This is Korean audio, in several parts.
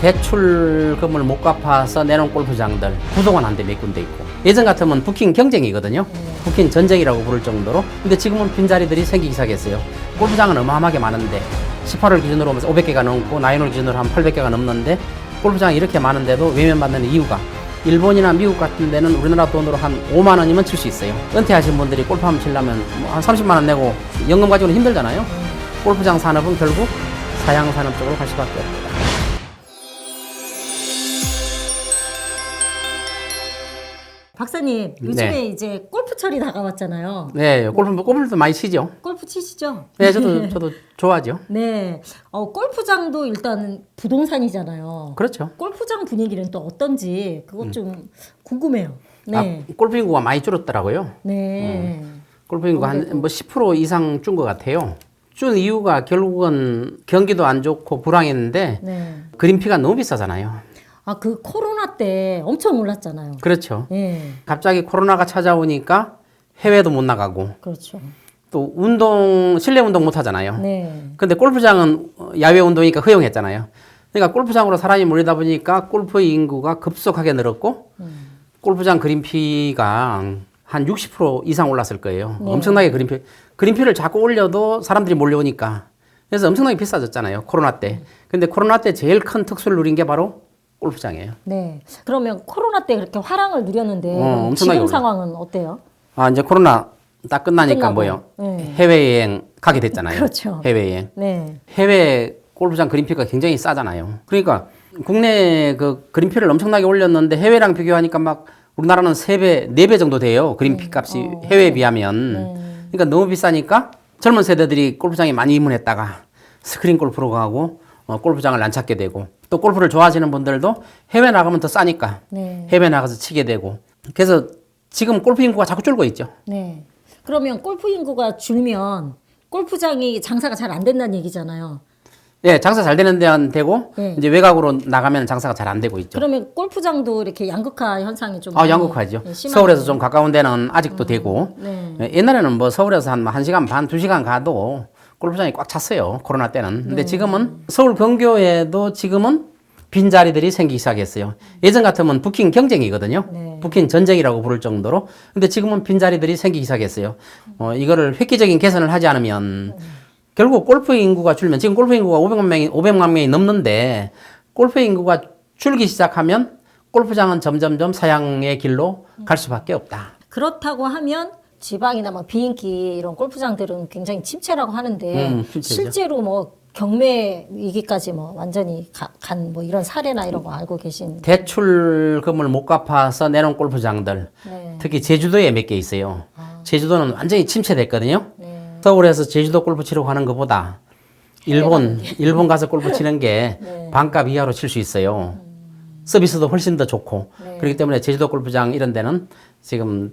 대출금을 못 갚아서 내놓은 골프장들 구독은 한 데 몇 군데 있고, 예전 같으면 부킹 경쟁이거든요. 부킹 전쟁이라고 부를 정도로. 근데 지금은 빈자리들이 생기기 시작했어요. 골프장은 어마어마하게 많은데 18홀 기준으로 보면 500개가 넘고 나인홀 기준으로 한 800개가 넘는데 골프장이 이렇게 많은데도 외면받는 이유가, 일본이나 미국 같은 데는 우리나라 돈으로 한 5만 원이면 칠 수 있어요. 은퇴하신 분들이 골프 한번 치려면 한 30만 원 내고 연금 가지고는 힘들잖아요. 골프장 산업은 결국 사양 산업 쪽으로 갈 수밖에 없다. 박사님, 요즘에 네. 이제 골프철이 다가왔잖아요. 네, 골프도 많이 치죠. 골프 치시죠? 네, 저도 좋아하죠. 네. 골프장도 일단 부동산이잖아요. 그렇죠. 골프장 분위기는 또 어떤지 그것 좀 궁금해요. 네. 골프 인구가 많이 줄었더라고요. 네. 골프 인구가 한 10% 이상 준 것 같아요. 준 이유가 결국은 경기도 안 좋고 불황했는데 네. 그린피가 너무 비싸잖아요. 그 코로나 때 엄청 올랐잖아요. 그렇죠. 네. 갑자기 코로나가 찾아오니까 해외도 못 나가고, 그렇죠. 또 실내 운동 못 하잖아요. 네. 근데 골프장은 야외 운동이니까 허용했잖아요. 그러니까 골프장으로 사람이 몰리다 보니까 골프 인구가 급속하게 늘었고, 골프장 그린피가 한 60% 이상 올랐을 거예요. 네. 엄청나게 그린피를 자꾸 올려도 사람들이 몰려오니까. 그래서 엄청나게 비싸졌잖아요. 코로나 때. 근데 코로나 때 제일 큰 특수를 누린 게 바로 골프장이에요. 네. 그러면 코로나 때 그렇게 화랑을 누렸는데 엄청나게 지금 올라. 상황은 어때요? 이제 코로나 딱 끝나니까 끝나고. 뭐요? 네. 해외여행 가게 됐잖아요. 그렇죠. 해외여행. 네. 해외 골프장 그린피가 굉장히 싸잖아요. 그러니까 국내 그 그린피를 엄청나게 올렸는데 해외랑 비교하니까 막 우리나라는 3배, 4배 정도 돼요. 그린피 값이 해외에 비하면. 그러니까 너무 비싸니까 젊은 세대들이 골프장에 많이 입문했다가 스크린 골프로 가고 골프장을 안 찾게 되고, 또 골프를 좋아하시는 분들도 해외 나가면 더 싸니까 네. 해외 나가서 치게 되고, 그래서 지금 골프 인구가 자꾸 줄고 있죠. 네. 그러면 골프 인구가 줄면 골프장이 장사가 잘 안 된다는 얘기잖아요. 예, 장사 잘 되는 데는 되고, 네. 이제 외곽으로 나가면 장사가 잘 안 되고 있죠. 그러면 골프장도 이렇게 양극화 현상이 좀 양극화죠. 네, 심하게. 서울에서 좀 가까운 데는 아직도 되고, 네. 예, 옛날에는 뭐 서울에서 한 1시간 반, 2시간 가도 골프장이 꽉 찼어요. 코로나 때는. 근데 지금은 서울 근교에도 지금은 빈자리들이 생기기 시작했어요. 예전 같으면 부킹 경쟁이거든요. 네. 부킹 전쟁이라고 부를 정도로. 근데 지금은 빈자리들이 생기기 시작했어요. 이거를 획기적인 개선을 하지 않으면 결국 골프 인구가 줄면, 지금 골프 인구가 500만 명이 넘는데 골프 인구가 줄기 시작하면 골프장은 점점점 사양의 길로 갈 수밖에 없다. 그렇다고 하면 지방이나 막 비인기 이런 골프장들은 굉장히 침체라고 하는데 침체죠. 실제로 뭐 경매 위기까지 뭐 완전히 간 뭐 이런 사례나 이런 거 알고 계신? 대출금을 못 갚아서 내놓은 골프장들, 네. 특히 제주도에 몇 개 있어요. 제주도는 완전히 침체됐거든요. 네. 서울에서 제주도 골프 치러 가는 것보다 일본 가서 골프 치는 게 네. 반값 이하로 칠 수 있어요. 서비스도 훨씬 더 좋고. 네. 그렇기 때문에 제주도 골프장 이런 데는 지금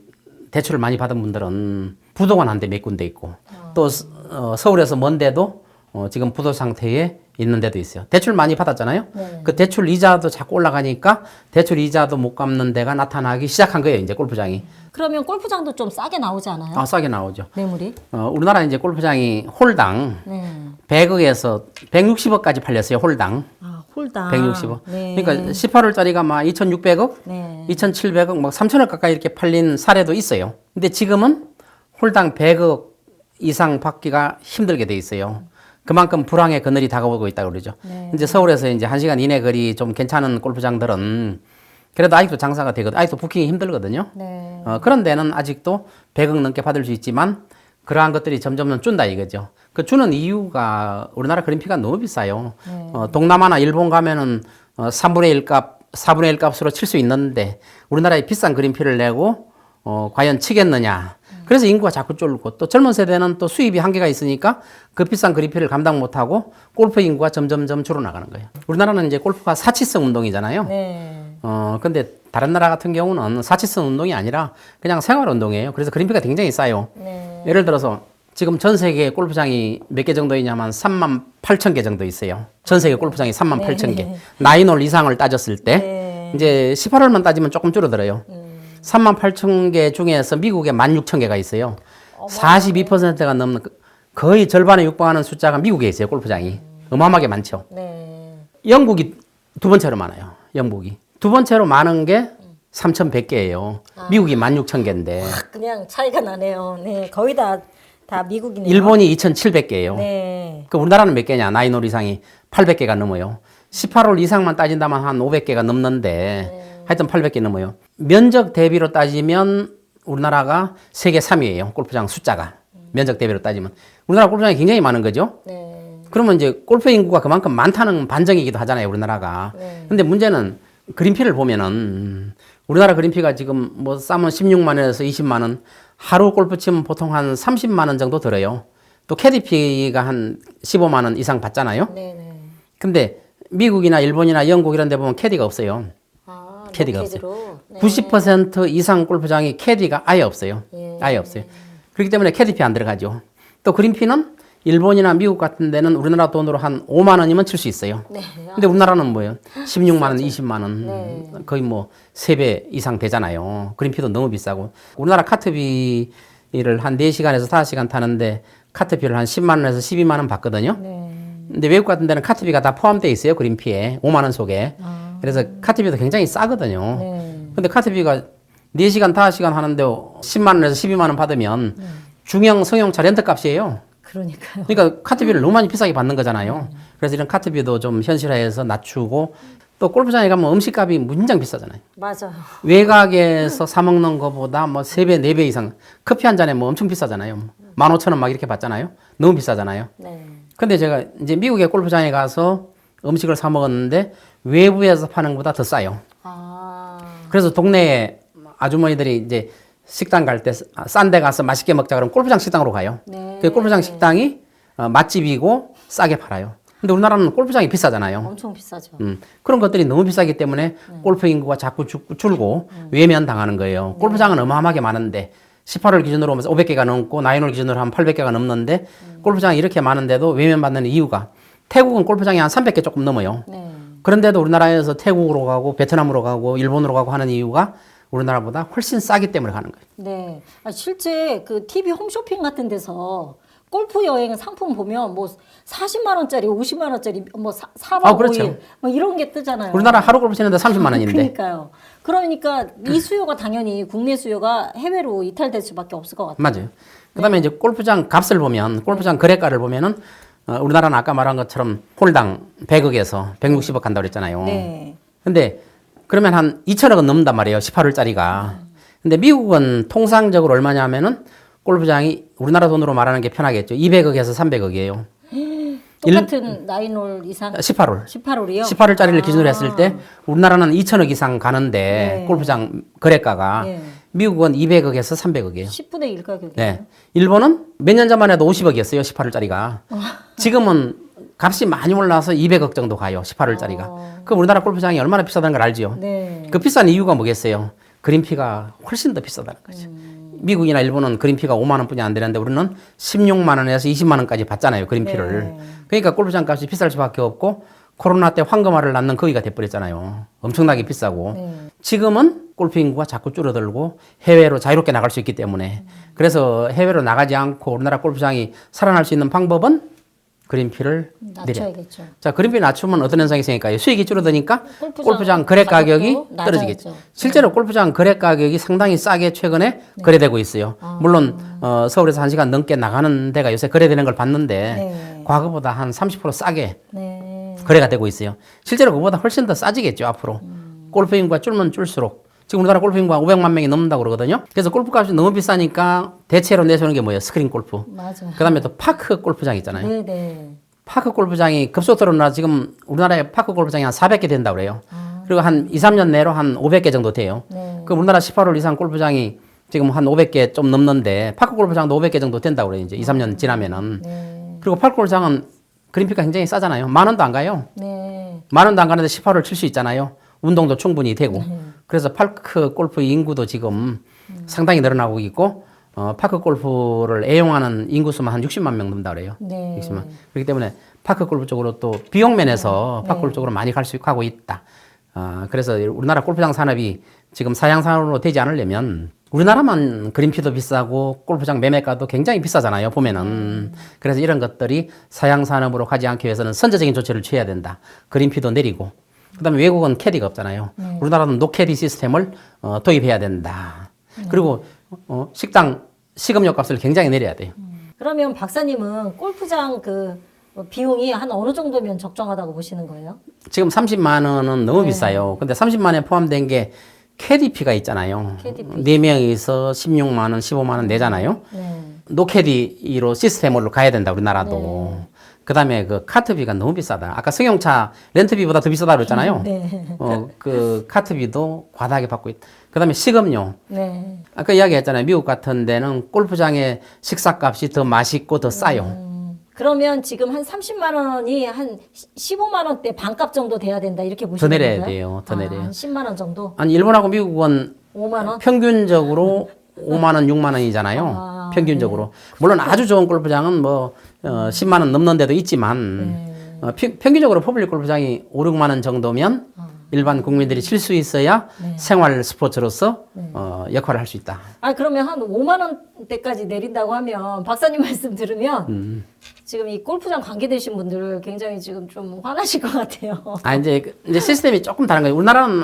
대출을 많이 받은 분들은 부도가 난 데 몇 군데 있고, 또 서울에서 먼데도 지금 부도 상태에 있는 데도 있어요. 대출 많이 받았잖아요. 네. 그 대출 이자도 자꾸 올라가니까 대출 이자도 못 갚는 데가 나타나기 시작한 거예요, 이제 골프장이. 그러면 골프장도 좀 싸게 나오지 않아요? 싸게 나오죠. 매물이? 우리나라 이제 골프장이 홀당 네. 100억에서 160억까지 팔렸어요, 홀당. 홀당. 160억. 네. 그러니까 18홀짜리가 막 2,600억, 네. 2,700억, 막 3,000억 가까이 이렇게 팔린 사례도 있어요. 근데 지금은 홀당 100억 이상 받기가 힘들게 돼 있어요. 그만큼 불황의 그늘이 다가오고 있다고 그러죠. 네. 이제 서울에서 이제 1시간 이내 거리 좀 괜찮은 골프장들은 그래도 아직도 장사가 되거든. 아직도 부킹이 힘들거든요. 네. 그런 데는 아직도 100억 넘게 받을 수 있지만 그러한 것들이 점점 준다 이거죠. 그 주는 이유가 우리나라 그린피가 너무 비싸요. 네. 동남아나 일본 가면은 3분의 1 값, 4분의 1 값으로 칠 수 있는데 우리나라에 비싼 그린피를 내고 과연 치겠느냐. 그래서 인구가 자꾸 줄고, 또 젊은 세대는 또 수입이 한계가 있으니까 그 비싼 그린피를 감당 못하고 골프 인구가 점점점 줄어나가는 거예요. 우리나라는 이제 골프가 사치성 운동이잖아요. 네. 근데 다른 나라 같은 경우는 사치성 운동이 아니라 그냥 생활 운동이에요. 그래서 그린피가 굉장히 싸요. 네. 예를 들어서 지금 전 세계 골프장이 몇 개 정도 있냐면 38,000개 정도 있어요. 전 세계 골프장이 38,000개. 나인홀 이상을 따졌을 때 네. 이제 18홀만 따지면 조금 줄어들어요. 38,000개 중에서 미국에 16,000개가 있어요. 42%가 넘는 거의 절반에 육박하는 숫자가 미국에 있어요. 골프장이. 어마어마하게 많죠. 네. 영국이 두 번째로 많아요. 영국이. 두 번째로 많은 게 3,100개예요. 미국이 16,000개인데. 그냥 차이가 나네요. 네, 거의 다 미국이네요. 일본이 2,700개예요. 네. 그 우리나라는 몇 개냐? 나인홀 이상이 800개가 넘어요. 18홀 이상만 따진다면 한 500개가 넘는데 하여튼 800개 넘어요. 면적 대비로 따지면 우리나라가 세계 3위예요. 골프장 숫자가. 면적 대비로 따지면. 우리나라 골프장이 굉장히 많은 거죠. 네. 그러면 이제 골프 인구가 그만큼 많다는 반증이기도 하잖아요, 우리나라가. 네. 근데 문제는 그린피를 보면은 우리나라 그린피가 지금 뭐 싸면 16만 원에서 20만 원, 하루 골프 치면 보통 한 30만 원 정도 들어요. 또 캐디피가 한 15만 원 이상 받잖아요. 네, 네. 근데 미국이나 일본이나 영국 이런 데 보면 캐디가 없어요. 아, 캐디가 노캐디로. 네. 90% 이상 골프장이 캐디가 아예 없어요. 예. 아예 없어요. 그렇기 때문에 캐디피 안 들어가죠. 또 그린피는 일본이나 미국 같은 데는 우리나라 돈으로 한 5만 원이면 칠 수 있어요. 네. 근데 우리나라는 뭐예요? 16만 원, 20만 원, 네. 거의 뭐 3배 이상 되잖아요. 그린피도 너무 비싸고. 우리나라 카트비를 한 4시간에서 5시간 타는데 카트비를 한 10만 원에서 12만 원 받거든요. 네. 근데 외국 같은 데는 카트비가 다 포함되어 있어요. 그린피에 5만 원 속에. 그래서 카트비도 굉장히 싸거든요. 네. 근데 카트비가 4시간, 5시간 하는데 10만 원에서 12만 원 받으면 중형, 성형차 렌트값이에요. 그러니까요. 그러니까 카트비를 너무 많이 비싸게 받는 거잖아요. 그래서 이런 카트비도 좀 현실화해서 낮추고 또 골프장에 가면 음식값이 무진장 비싸잖아요. 맞아요. 외곽에서 사 먹는 것보다 뭐 3배, 4배 이상 커피 한 잔에 뭐 엄청 비싸잖아요. 15,000원 막 이렇게 받잖아요. 너무 비싸잖아요. 네. 근데 제가 이제 미국의 골프장에 가서 음식을 사 먹었는데 외부에서 파는 것보다 더 싸요. 아. 그래서 동네에 아주머니들이 이제 식당 갈 때 싼 데 가서 맛있게 먹자 그러면 골프장 식당으로 가요. 네. 그 골프장 식당이 맛집이고 싸게 팔아요. 근데 우리나라는 골프장이 비싸잖아요. 엄청 비싸죠. 그런 것들이 너무 비싸기 때문에 골프 인구가 자꾸 줄고 외면 당하는 거예요. 골프장은 어마어마하게 많은데 18홀 기준으로 500개가 넘고 나인홀 기준으로 한 800개가 넘는데 골프장이 이렇게 많은데도 외면받는 이유가 태국은 골프장이 한 300개 조금 넘어요. 네. 그런데도 우리나라에서 태국으로 가고 베트남으로 가고 일본으로 가고 하는 이유가 우리나라보다 훨씬 싸기 때문에 가는 거예요. 네. 아, 실제 그 TV 홈쇼핑 같은 데서 골프 여행 상품 보면 뭐 40만 원짜리, 50만 원짜리 뭐 4박 그렇죠. 5일 뭐 이런 게 뜨잖아요. 우리나라 하루 골프 치는데 30만 원인데. 그러니까요. 그러니까 이 수요가 당연히 국내 수요가 해외로 이탈될 수밖에 없을 것 같아요. 맞아요. 그다음에 이제 골프장 값을 보면 골프장 거래가를 보면은 우리나라는 아까 말한 것처럼 홀당 100억에서 160억 간다고 그랬잖아요. 네. 근데 그러면 한 2천억은 넘는단 말이에요. 18홀짜리가. 근데 미국은 통상적으로 얼마냐면은 골프장이 우리나라 돈으로 말하는 게 편하겠죠. 200억에서 300억이에요. 똑같은 나인홀 이상 18홀. 18홀이요? 18홀짜리를 기준으로 했을 때 우리나라는 2천억 이상 가는데 네. 골프장 거래가가 네. 미국은 200억에서 300억이에요. 10분의 1 가격이에요. 네. 일본은 몇 년 전만 해도 50억이었어요. 18홀짜리가. 지금은 값이 많이 올라서 200억 정도 가요. 18홀짜리가. 그럼 우리나라 골프장이 얼마나 비싸다는 걸 알죠? 네. 그 비싼 이유가 뭐겠어요? 그린피가 훨씬 더 비싸다는 거죠. 미국이나 일본은 그린피가 5만 원뿐이 안 되는데 우리는 16만 원에서 20만 원까지 받잖아요. 그린피를. 네. 그러니까 골프장 값이 비쌀 수밖에 없고 코로나 때 황금알을 낳는 거위가 돼버렸잖아요. 엄청나게 비싸고. 네. 지금은 골프 인구가 자꾸 줄어들고 해외로 자유롭게 나갈 수 있기 때문에 그래서 해외로 나가지 않고 우리나라 골프장이 살아날 수 있는 방법은 그린피를 내려. 낮춰야겠죠. 자, 그린피 낮추면 어떤 현상이 생길까요? 수익이 줄어드니까 골프장 골프장 거래 가격이 가격도 떨어지겠죠. 낮아야죠. 실제로 골프장 거래 가격이 상당히 싸게 최근에 거래되고 있어요. 물론 서울에서 1시간 넘게 나가는 데가 요새 거래되는 걸 봤는데 네. 과거보다 한 30% 싸게 네. 거래가 되고 있어요. 실제로 그보다 훨씬 더 싸지겠죠, 앞으로. 골프 인구가 줄면 줄수록. 지금 우리나라 골프 인구가 500만 명이 넘는다고 그러거든요. 그래서 골프 값이 너무 비싸니까 대체로 내세우는 게 뭐예요? 스크린 골프. 맞아요. 그 다음에 또 파크 골프장 있잖아요. 네, 네. 파크 골프장이 급속도로 나 지금 우리나라에 파크 골프장이 한 400개 된다고 그래요. 그리고 한 2, 3년 내로 한 500개 정도 돼요. 네. 그 우리나라 18홀 이상 골프장이 지금 한 500개 좀 넘는데 파크 골프장도 500개 정도 된다고 그래요. 이제 2, 3년 지나면은. 네. 그리고 파크 골프장은 그린피가 굉장히 싸잖아요. 10,000원도 안 가요. 네. 10,000원도 안 가는데 18홀 칠 수 있잖아요. 운동도 충분히 되고. 그래서 파크 골프 인구도 지금 상당히 늘어나고 있고 파크 골프를 애용하는 인구수만 한 60만 명 넘는다 그래요. 네. 60만. 그렇기 때문에 파크 골프 쪽으로 또 비용 면에서 파크 골프 쪽으로 많이 갈 수 있고 있다. 그래서 우리나라 골프장 산업이 지금 사양 산업으로 되지 않으려면 우리나라만 그린피도 비싸고 골프장 매매가도 굉장히 비싸잖아요. 보면은. 그래서 이런 것들이 사양 산업으로 가지 않기 위해서는 선제적인 조치를 취해야 된다. 그린피도 내리고 그다음에 외국은 캐디가 없잖아요. 우리나라는 노캐디 시스템을 도입해야 된다. 그리고 식당 식음료 값을 굉장히 내려야 돼요. 그러면 박사님은 골프장 그 비용이 한 어느 정도면 적정하다고 보시는 거예요? 지금 30만 원은 너무 비싸요. 근데 30만 원에 포함된 게 캐디피가 있잖아요. 캐디피. 4명이서 16만 원, 15만 원 내잖아요. 네. 노캐디로 시스템으로 가야 된다, 우리나라도. 그다음에 그 카트비가 너무 비싸다. 아까 승용차 렌트비보다 더 비싸다 그랬잖아요. 네. 그 카트비도 과다하게 받고 있다. 그다음에 식음료. 네. 아까 이야기했잖아요. 미국 같은 데는 골프장의 식사값이 더 맛있고 더 싸요. 그러면 지금 한 30만 원이 한 15만 원대 반값 정도 돼야 된다 이렇게 더 보시는 거예요? 내려야 돼요. 더 내려요. 한 10만 원 정도? 아니 일본하고 미국은 5만 원? 평균적으로 5만 원, 6만 원이잖아요. 평균적으로. 물론 아주 좋은 골프장은 뭐 10만 원 넘는 데도 있지만 평균적으로 퍼블릭 골프장이 5, 6만 원 정도면 일반 국민들이 칠 수 있어야 생활 스포츠로서 역할을 할 수 있다. 아 그러면 한 5만 원대까지 내린다고 하면 박사님 말씀 들으면 지금 이 골프장 관계되신 분들 굉장히 지금 좀 화나실 것 같아요. 아 이제 시스템이 조금 다른 거예요. 우리나라는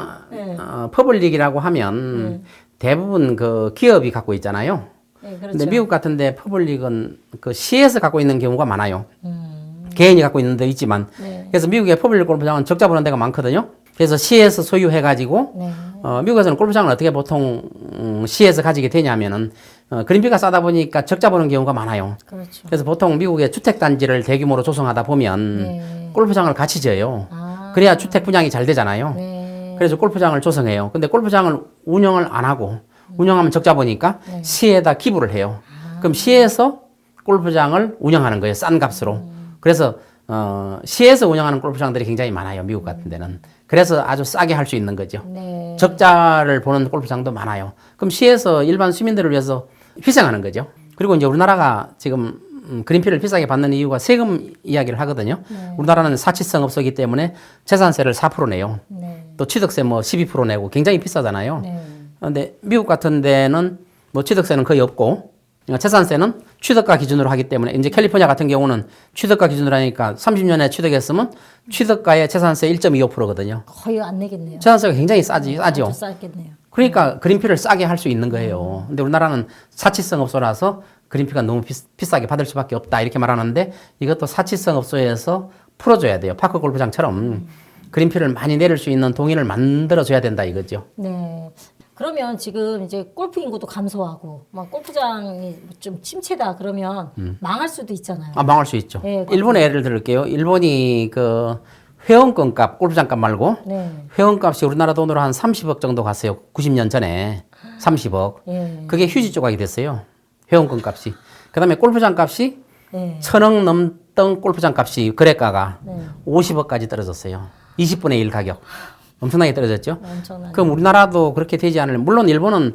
퍼블릭이라고 하면 대부분 그 기업이 갖고 있잖아요. 네, 그렇죠. 근데 미국 같은데 퍼블릭은 그 시에서 갖고 있는 경우가 많아요. 개인이 갖고 있는 데 있지만 그래서 미국의 퍼블릭 골프장은 적자 보는 데가 많거든요. 그래서 시에서 소유해가지고 미국에서는 골프장을 어떻게 보통 시에서 가지게 되냐면은 그린피가 싸다 보니까 적자 보는 경우가 많아요. 그렇죠. 그래서 보통 미국의 주택단지를 대규모로 조성하다 보면 골프장을 같이 지어요. 그래야 주택 분양이 잘 되잖아요. 그래서 골프장을 조성해요. 근데 골프장을 운영을 안 하고 운영하면 적자 보니까 시에다 기부를 해요. 그럼 시에서 골프장을 운영하는 거예요. 싼 값으로. 그래서 시에서 운영하는 골프장들이 굉장히 많아요. 미국 같은 데는. 그래서 아주 싸게 할 수 있는 거죠. 네. 적자를 보는 골프장도 많아요. 그럼 시에서 일반 시민들을 위해서 희생하는 거죠. 그리고 이제 우리나라가 지금 그린피를 비싸게 받는 이유가 세금 이야기를 하거든요. 우리나라는 사치성 업소이기 때문에 재산세를 4% 내요. 또 취득세 뭐 12% 내고 굉장히 비싸잖아요. 그런데 미국 같은 데는 뭐 취득세는 거의 없고 재산세는 취득가 기준으로 하기 때문에 이제 캘리포니아 같은 경우는 취득가 기준으로 하니까 30년에 취득했으면 취득가의 재산세 1.25%거든요. 거의 안 내겠네요. 재산세가 굉장히 싸죠. 아주 싸겠네요. 그러니까 그린피를 싸게 할 수 있는 거예요. 근데 우리나라는 사치성 업소라서 그린피가 너무 비싸게 받을 수밖에 없다 이렇게 말하는데 이것도 사치성 업소에서 풀어줘야 돼요. 파크 골프장처럼 그린피를 많이 내릴 수 있는 동인을 만들어줘야 된다 이거죠. 네. 그러면 지금 이제 골프 인구도 감소하고 막 골프장이 좀 침체다 그러면 망할 수도 있잖아요. 아, 망할 수 있죠. 네, 일본의 예를 들을게요. 일본이 그 회원권 값, 골프장 값 말고 회원값이 우리나라 돈으로 한 30억 정도 갔어요. 90년 전에 30억. 그게 휴지 조각이 됐어요. 회원권 값이. 그다음에 골프장 값이 1,000억 넘던 골프장 값이 거래가가 50억까지 떨어졌어요. 20분의 1 가격. 엄청나게 떨어졌죠. 엄청나게. 그럼 우리나라도 그렇게 되지 않을래. 물론 일본은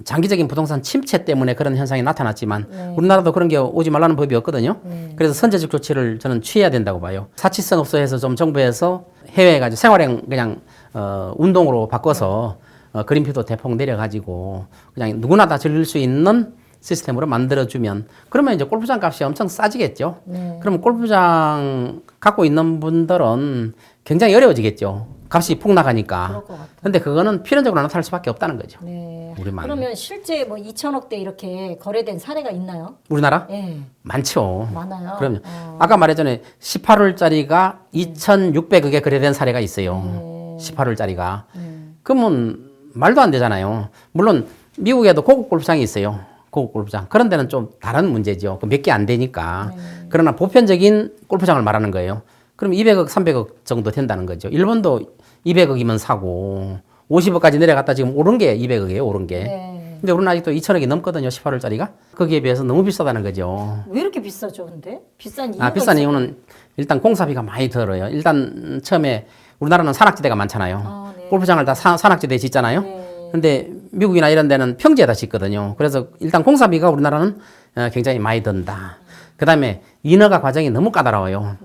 장기적인 부동산 침체 때문에 그런 현상이 나타났지만 우리나라도 그런 게 오지 말라는 법이 없거든요. 그래서 선제적 조치를 저는 취해야 된다고 봐요. 사치성 업소에서 좀 정부에서 해외에 가지고 생활형 그냥 운동으로 바꿔서 그린피도 대폭 내려가지고 그냥 누구나 다 즐길 수 있는 시스템으로 만들어주면 그러면 이제 골프장 값이 엄청 싸지겠죠. 그럼 골프장 갖고 있는 분들은 굉장히 어려워지겠죠. 값이 폭락하니까. 그럴 것 같아요. 근데 그거는 필연적으로 나타날 수밖에 없다는 거죠. 네. 우리만. 그러면 실제 뭐 2천억대 이렇게 거래된 사례가 있나요? 우리나라? 네. 많죠. 많아요. 그럼요. 아까 말했잖아요. 18홀짜리가 2,600억에 거래된 사례가 있어요. 18홀짜리가. 그러면 말도 안 되잖아요. 물론 미국에도 고급 골프장이 있어요. 고급 골프장. 그런 데는 좀 다른 문제죠. 몇 개 안 되니까. 그러나 보편적인 골프장을 말하는 거예요. 그럼 200억, 300억 정도 된다는 거죠. 일본도 200억이면 사고 50억까지 내려갔다 지금 오른 게 200억이에요. 오른 게. 근데 우리는 아직도 2천억이 넘거든요. 18홀짜리가. 거기에 비해서 너무 비싸다는 거죠. 왜 이렇게 비싸죠, 근데? 비싼 이유가 비싼 있어요? 이유는 일단 공사비가 많이 들어요. 일단 처음에 우리나라는 산악지대가 많잖아요. 골프장을 다 산악지대에 짓잖아요. 근데 미국이나 이런 데는 평지에다 짓거든요. 그래서 일단 공사비가 우리나라는 굉장히 많이 든다. 그 다음에 인허가 과정이 너무 까다로워요.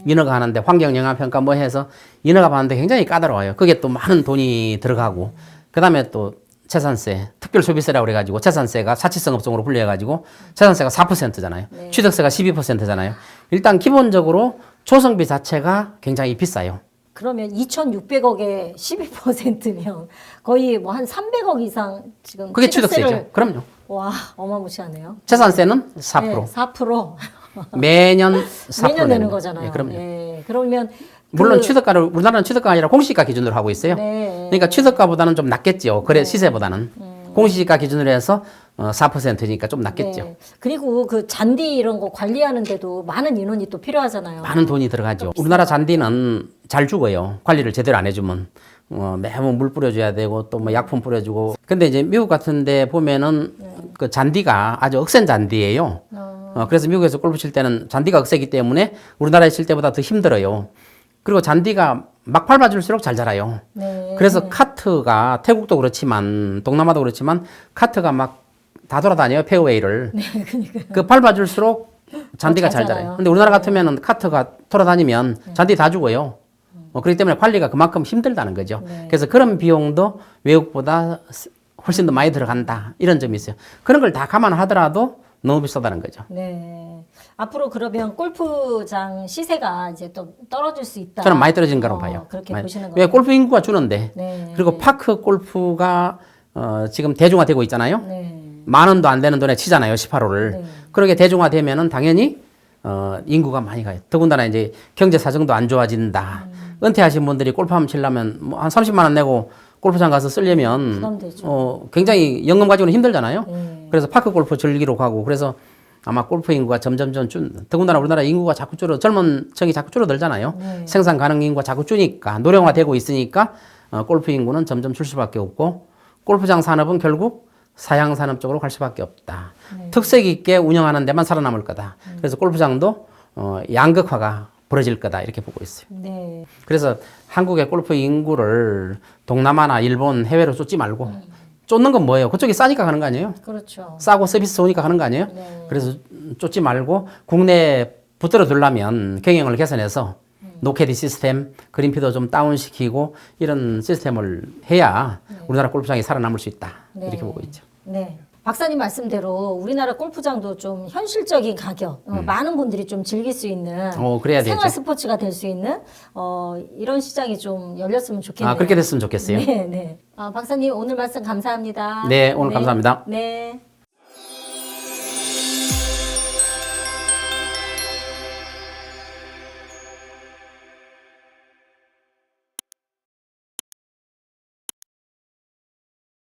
인허가 하는데 환경영향평가 뭐 해서 인허가 하는데 굉장히 까다로워요. 그게 또 많은 돈이 들어가고 그 다음에 또 재산세, 특별소비세라고 그래가지고 재산세가 사치성 업종으로 분류해가지고 재산세가 4%잖아요. 취득세가 12%잖아요. 일단 기본적으로 조성비 자체가 굉장히 비싸요. 그러면 2,600억에 12%면 거의 뭐 한 300억 이상 지금 그게 취득세를 취득세죠. 그럼요. 와, 어마무시하네요. 재산세는 4%. 네, 4%. 매년 4% 매년 내는 거잖아요. 예, 그럼요. 예, 그러면 물론 그- 취득가를 우리나라는 취득가가 아니라 공시지가 기준으로 하고 있어요. 네. 그러니까 취득가보다는 좀 낮겠죠. 거래 시세보다는. 공시지가 기준으로 해서 4%니까 좀 낮겠죠. 네. 그리고 그 잔디 이런 거 관리하는데도 많은 인원이 또 필요하잖아요. 많은 돈이 들어가죠. 우리나라 잔디는 잘 죽어요. 관리를 제대로 안 해주면. 매번 물 뿌려줘야 되고 또 뭐 약품 뿌려주고. 근데 이제 미국 같은 데 보면은 그 잔디가 아주 억센 잔디예요. 그래서 미국에서 골프 칠 때는 잔디가 억세기 때문에 우리나라에 칠 때보다 더 힘들어요. 그리고 잔디가 막 밟아줄수록 잘 자라요. 네. 그래서 카트가 태국도 그렇지만 동남아도 그렇지만 카트가 막 다 돌아다녀요. 페어웨이를. 네, 그러니까. 그 밟아줄수록 잔디가 잘 잘 자라요. 자라요. 근데 우리나라 같으면은 카트가 돌아다니면 잔디 다 죽어요. 그렇기 때문에 관리가 그만큼 힘들다는 거죠. 네. 그래서 그런 비용도 외국보다 훨씬 더 많이 들어간다. 이런 점이 있어요. 그런 걸 다 감안하더라도 너무 비싸다는 거죠. 네. 앞으로 그러면 골프장 시세가 이제 또 떨어질 수 있다. 저는 많이 떨어지는 거라고 봐요. 그렇게 많이. 보시는 왜 거예요? 골프 인구가 주는데 네. 그리고 파크 골프가 지금 대중화되고 있잖아요. 네. 10,000원도 안 되는 돈에 치잖아요. 18홀을. 네. 그렇게 대중화되면은 당연히 인구가 많이 가요. 더군다나 이제 경제 사정도 안 좋아진다. 은퇴하신 분들이 골프 한번 치려면 뭐 한 30만 원 내고 골프장 가서 쓰려면 부담되죠. 굉장히 연금 가지고는 힘들잖아요. 네. 그래서 파크 골프 즐기러 가고 그래서 아마 골프 인구가 점점점 더군다나 우리나라 인구가 자꾸 젊은 층이 자꾸 줄어들잖아요. 네. 생산 가능 인구가 자꾸 주니까 노령화되고 있으니까 골프 인구는 점점 줄 수밖에 없고 골프장 산업은 결국 사양 산업 쪽으로 갈 수밖에 없다. 특색 있게 운영하는 데만 살아남을 거다. 그래서 골프장도 양극화가 벌어질 거다 이렇게 보고 있어요. 네. 그래서 한국의 골프 인구를 동남아나 일본 해외로 쫓지 말고 쫓는 건 뭐예요? 그쪽이 싸니까 가는 거 아니에요? 그렇죠. 싸고 서비스 좋으니까 가는 거 아니에요? 네. 그래서 쫓지 말고 국내에 붙들어 두려면 경영을 개선해서 노캐디 시스템, 그린피도 좀 다운시키고 이런 시스템을 해야 우리나라 골프장이 살아남을 수 있다. 네. 이렇게 보고 있죠. 네. 박사님 말씀대로 우리나라 골프장도 좀 현실적인 가격, 많은 분들이 좀 즐길 수 있는 그래야 생활 되죠. 스포츠가 될 수 있는 이런 시장이 좀 열렸으면 좋겠네요. 그렇게 됐으면 좋겠어요. 네, 네. 박사님 오늘 말씀 감사합니다. 네, 오늘 감사합니다. 네.